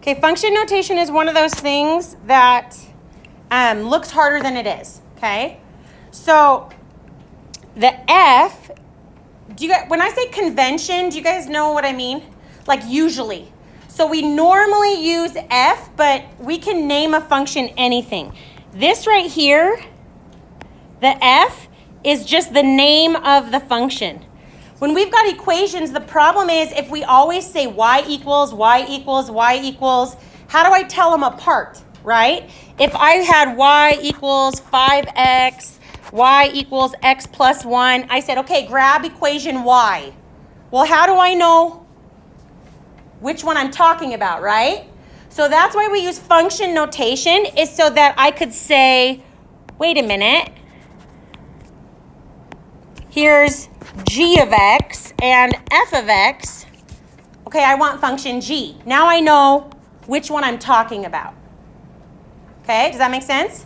Okay, function notation is one of those things that looks harder than it is, okay? So the F, when I say convention, do you guys know what I mean? Like usually. So we normally use F, but we can name a function anything. This right here, the F, is just the name of the function. When we've got equations, the problem is if we always say y equals, y equals, y equals, how do I tell them apart, right? If I had y equals 5x, y equals x plus 1, I said, okay, grab equation y. Well, how do I know which one I'm talking about, right? So that's why we use function notation, is so that I could say, wait a minute, here's g of x and f of x. Okay, I want function g. Now I know which one I'm talking about. Okay, does that make sense?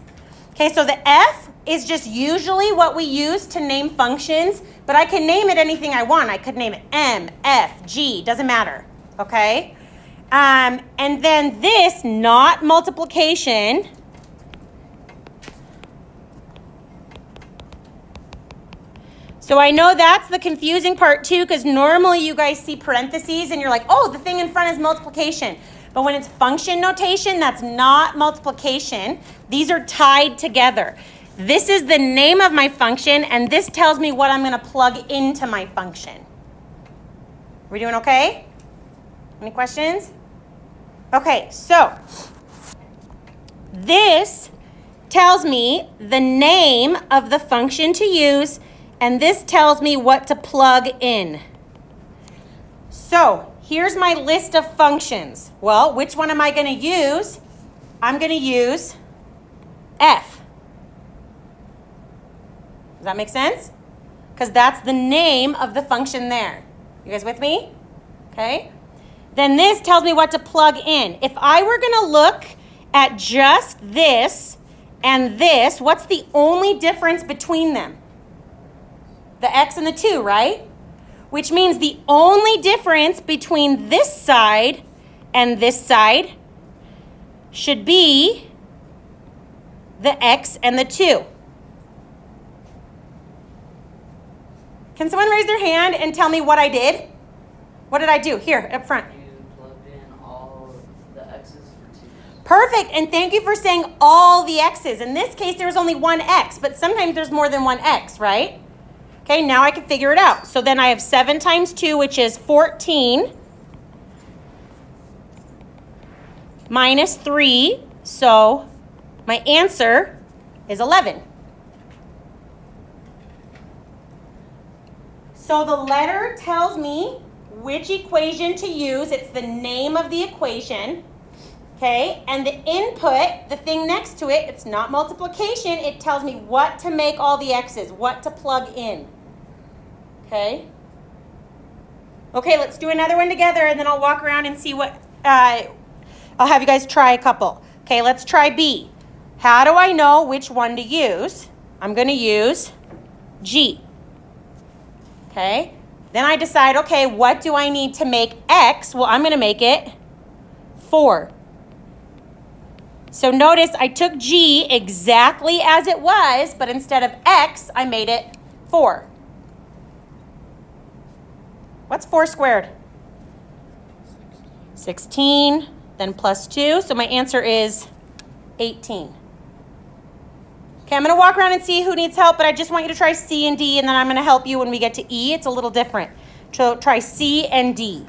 Okay, so the f is just usually what we use to name functions, but I can name it anything I want. I could name it m, f, g, doesn't matter. Okay? And then this, not multiplication, so I know that's the confusing part too, because normally you guys see parentheses and you're like, oh, the thing in front is multiplication. But when it's function notation, that's not multiplication. These are tied together. This is the name of my function, and this tells me what I'm going to plug into my function. We doing okay? Any questions? Okay, so this tells me the name of the function to use, and this tells me what to plug in. So here's my list of functions. Well, which one am I going to use? I'm going to use f. Does that make sense? Because that's the name of the function there. You guys with me? Okay. Then this tells me what to plug in. If I were going to look at just this and this, what's the only difference between them? The x and the 2, right? Which means the only difference between this side and this side should be the x and the 2. Can someone raise their hand and tell me what I did? What did I do? Here, up front. Perfect, and thank you for saying all the x's. In this case, there was only one x, but sometimes there's more than one x, right? Okay, now I can figure it out. So then I have 7 times 2, which is 14, minus 3, so my answer is 11. So the letter tells me which equation to use. It's the name of the equation. Okay, and the input, the thing next to it, it's not multiplication. It tells me what to make all the x's, what to plug in. Okay? Okay, let's do another one together, and then I'll walk around and see what, I'll have you guys try a couple. Okay, let's try B. How do I know which one to use? I'm going to use G. Okay? Then I decide, okay, what do I need to make X? Well, I'm going to make it 4. So notice I took G exactly as it was, but instead of X, I made it 4. What's 4 squared? 16, then plus 2. So my answer is 18. Okay, I'm going to walk around and see who needs help, but I just want you to try C and D, and then I'm going to help you when we get to E. It's a little different. So try C and D.